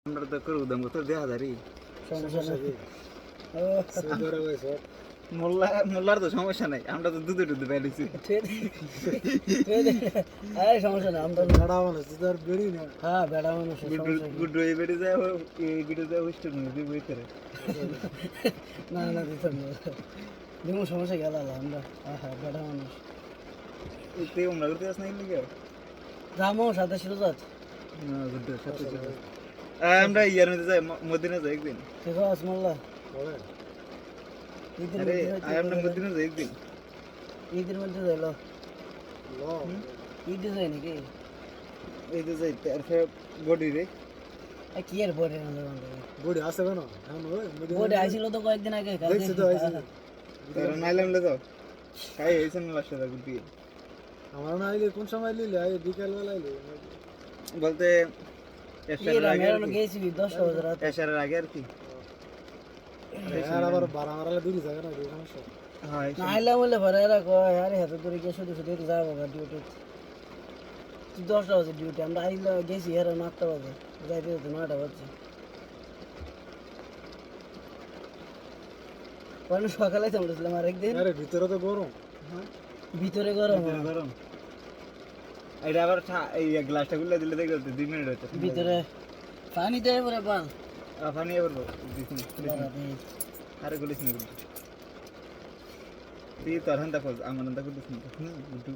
আমরা তো করব দাম কত 2000ই সমস্যা নেই মোল্লার তো সমস্যা নাই আমরা তো দুধে দুধে পাইছি আরে সমস্যা নেই আমরা বেড়া মানুষ তুই তো আর বেড়ি না হ্যাঁ বেড়া মানুষ গুড রয়ে বেড়ে যায় এই ভিডিও যায় হোস্ট নয় দিব ভিতরে না না দিতাম না দিমু সমস্যা গেল আমরা হ্যাঁ বেড়া মানুষ তে আমরা করতে আস নাই লিগে রামও সাদা ছিল যাত না গুড সাথে আমরা ইয়ার মধ্যে যাই মদিনা যাই একদিন ঠিক আছে মোল্লা বলে আরে আমরা মদিনা যাই একদিন ঈদের মধ্যে যাইলো ল ঈদে যাই নাকি এই যে যাই তারপর বডি রে কি এর পরে বডি আছে কেন এখন ওই বোর্ডে আইছিল তো কয়েকদিন আগে দেখছি তো আইছি তোর নাইলাম লে যাও খাই হইছেন না লাস্টে গুড আমার না আইলে কোন সময় লিলে আই বিকাল বেলা আইলে বলতে এশারের আগে মেরন গেছি 10টা বাজে রাত এশারের আগে আর কি আর আবার বারা মারালে দূরে থাকে না এই সমস্যা হ্যাঁ না আইলা বলে ভরে এরা কয় আরে হাতে ধরে গিয়ে শুধু শুধু যাবো গা ডিউটি 10টা বাজে ডিউটি আমরা আইলা গেছি এরা 9টা বাজে যাইতে যেতে 9টা বাজে পরে সকালে চলেছিলাম আরেকদিন আরে ভিতরে তো গরম ভিতরে গরম গরম এটা আবার এই গ্লাসটা গুলো দিলে দেখো 2 মিনিট হচ্ছে ভিতরে পানি দেয় পরে বাল পানি এবার দিছিস আরে গুলিস না তুই তোর হান্তা ফজ আমার হান্তা করছিস না গুড্ডু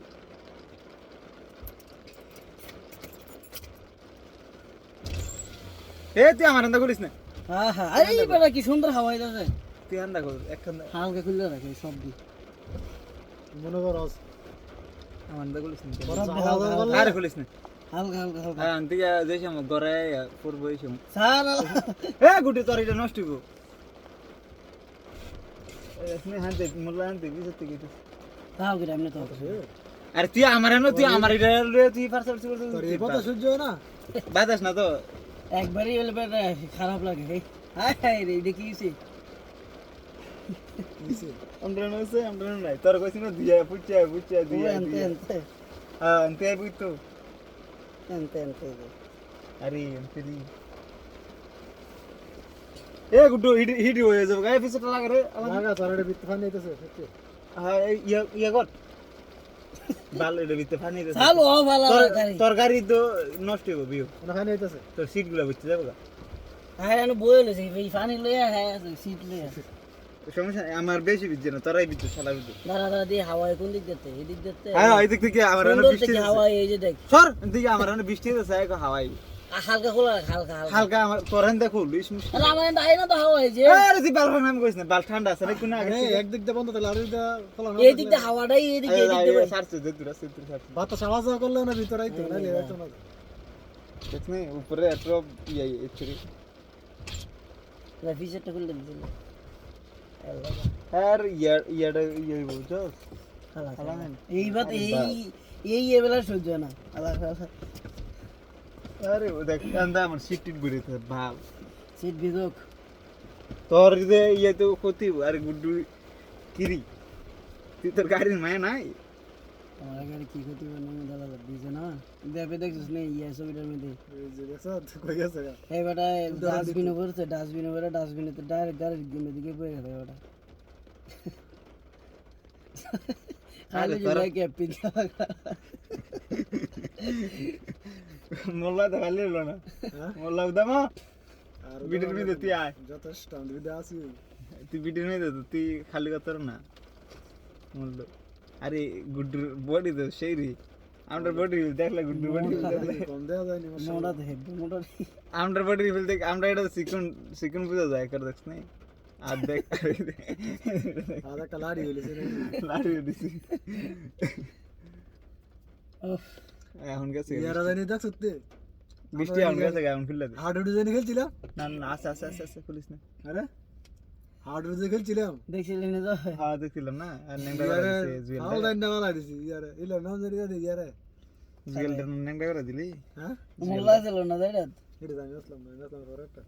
তুই আমার হান্তা করিস না হ্যাঁ হ্যাঁ আরে বেটা কি সুন্দর হাওয়া যাচ্ছে তুই হান্তা কর একখান হালকা খুলে রাখে সব দি মনে কর আমার হান্তা করিস না হালকা আরে করিস না হালকা হালকা হ্যাঁ তুই যেছি আমার ঘরে পড়বো এসে সারা গুড্ডু তোর এটা নষ্ট হইব হানতে মোল্লা হানতে কি সত্যি কি তাও কি এমনি তো আরে তুই আমার এনো তুই আমার এটা তুই পার্সেল তোর এই কথা সহ্য হয় না বাতাস না তো একবারই হলে বেটা খারাপ লাগে হায় হায় রে দেখিছি আমরা নাই তোর কইছ না দিয়া পুচ্চা দিয়া এনতে এনতে হ্যাঁ আনতে আইবি তো এনতে এনতে আরে আনতেলি এ গুড্ডু হিডি হয়ে যাবে গায়ে পিছটা লাগা রে লাগা তোর এটা বিত্ত ফানি আইতেছে সত্যি হ্যাঁ ইয়া কর বাল এটা ভিতরে পানি দিতে চালু ও ভালো গাড়ি তরকারি তো নষ্ট হইব বিও না ফানি আইতেছে তোর সিট গুলা বুঝতে যাবে গা হ্যাঁ আমি বইলে যাই এই পানি লইয়া হ্যাঁ সিট লইয়া সমস্যা নাই, আমার বেশি বিচ্ছে না তোরাই বিদ্যুৎ শালা বিদ্যুৎ দাঁড়া দাঁড়া দিয়ে হাওয়ায় কোন দিক দিতে এদিক দিতে হ্যাঁ এই দিক থেকে আমার এখানে সুন্দর বৃষ্টি থেকে হচ্ছে হাওয়ায় এই যে দেখ সর এদিকে আমার এখানে বৃষ্টি হচ্ছে এক হাওয়াই হালকা খোলা রাখ, হালকা হালকা হালকা আমার তোর এখানে দেখো লুইস মুশ আরে আমার এখানে আই না তো হাওয়ায় যে আরে তুই বাল নাম কইছ না বাল ঠান্ডা আছে না কোন আগে আরে একদিক দিয়ে বন্ধ তাহলে আরেক দিকে খোলা না এই দিক দিয়ে হাওয়াটাই এই দিক দিয়ে সারছে দে তুই রাস্তা তুই সারছে বাতাস আওয়াজ করলে না ভিতরে আইতো না আইতো না দেখ না উপরে এত ইয়ে এচরি ফিচারটা খুলে দিছিল আর ইয়াটা ইয়ে বুঝছো এই বাত এই এবেলা সহ্য না আল্লাহ আরে ও দেখ আন্দা আমার সিট টিট ঘুরেছে ভাব সিট বিদক তোর যে ইয়ে তো ক্ষতি আর গুড্ডু কিরি তুই তোর গাড়ির মায়া নাই আমার গাড়ি কি ক্ষতি বানানো দাদা দিছে না দেখবে দেখছিস না ইয়া ছবিটার মধ্যে এই যে দেখছ কই গেছে এই বেটা ডাস্টবিনে পড়ছে ডাস্টবিনে পড়ে ডাস্টবিনে তো ডাইরেক্ট গাড়ির দিকে পড়ে গেছে বেটা খালি জুলাই ক্যাপিং মোল্লা তো খালি হলো না মোল্লা উদামা আর বিটির মধ্যে তুই আয় যথেষ্ট আমি বিদে আছি তুই বিটির মধ্যে তো তুই খালি কথা না মোল্ল আরে গুড্ডুর বডি তো সেই রে আমার বডি দেখলা গুড্ডুর বডি কম দেওয়া যায়নি মোটা হেভি মোটা আমার বডি ফিল দেখ আমরা এটা চিকন বুঝা যায় কর দেখছ না আর দেখ আর একটা লাড়ি হইছে লাড়ি দিছি এখন গেছে ইয়ারা জানি দেখছ তুই বৃষ্টি এখন গেছে এখন খুললে দে হার্ড ডিজাইন খেলছিলাম না না আস্তে খুলিস না আরে হার্ড ডিজাইন খেলছিলাম দেখছিলি না তো হ্যাঁ দেখছিলাম না আর নেংটা করে দিছে হাল দাইন না বানাই দিছি ইয়ারে ইলা নাম জানি দে ইয়ারে জুয়েলটা নেংটা করে দিলি হ্যাঁ মোল্লা ছিল না তাই রাত এটা জানি আসলাম না তো একটা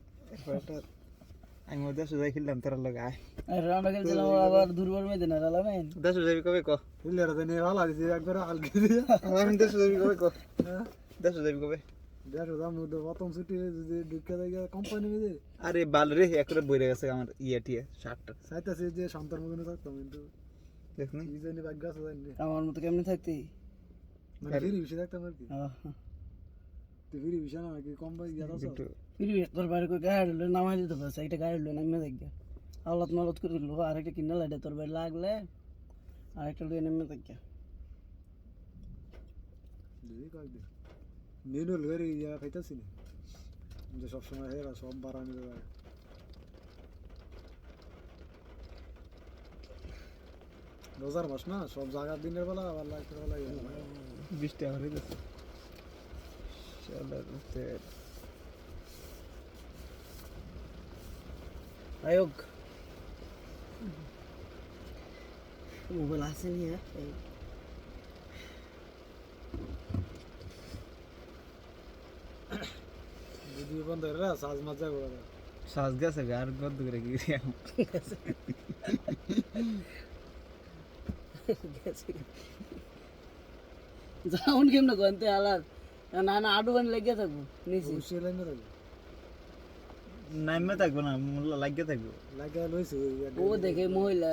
আমি মধ্যে সুজাই খেললাম তোর লগে আয় আর আমরা খেলছিলাম আবার দুর্বল মেয়েদের না রালামেন দশ যাবি কবে ক ইলারা জানি হালা দিছি একবার হাল গিয়ে আমি দশ যাবি কবে ক হ্যাঁ দশ যাবি কবে দেখো দাম প্রথম ছুটি যদি ঢুকে যায় কোম্পানি মেয়ে আরে বাল রে একরে বইরে গেছে আমার ইয়ে টিয়ে শার্টটা চাইতেছে যে সন্তান মতন থাকতাম কিন্তু দেখনি কি জানি ভাগ্য আছে জানি আমার মতো কেমনে থাকতে মানে ফিরি বেশি থাকতাম আর কি তুই ফিরি বেশি না নাকি কম ভাই গেল একটু ফিরবি তোর বাড়ি করে গাড়ি হলো নামাই দিতে পারছে একটা গাড়ি হলো নামে দেখবে আল্লাহ মালত করে দিল আরেকটা কিনা লাইটে তোর বাড়ি লাগলে আরেকটা লুয়ে নেমে দেখবে দিদি কয়েকদিন মেনু লুয়ের ইয়া খাইতেছি না যে সবসময় হেরা সব বাড়ানি যায় রোজার মাস না সব জায়গার দিনের বেলা আবার রাতের বেলা ইয়ে হয়। 20 টাকা হয়ে গেছে শালার তেল আয়োগ মোবাইল আছে নি যদি বন্ধ করে সাজ মজা করে দেয়। শ্বাস গেছে আর বদ্ধ করে গিয়ে যাউন কেমনে গন্তে আলার না না আডু বান লেগে থাকবো নিচে অবশ্যই লাইনে থাকবে নাইমে থাকবো না মোল্লা লাগিয়ে থাকবো লাগে লইছে ও দেখে মহিলা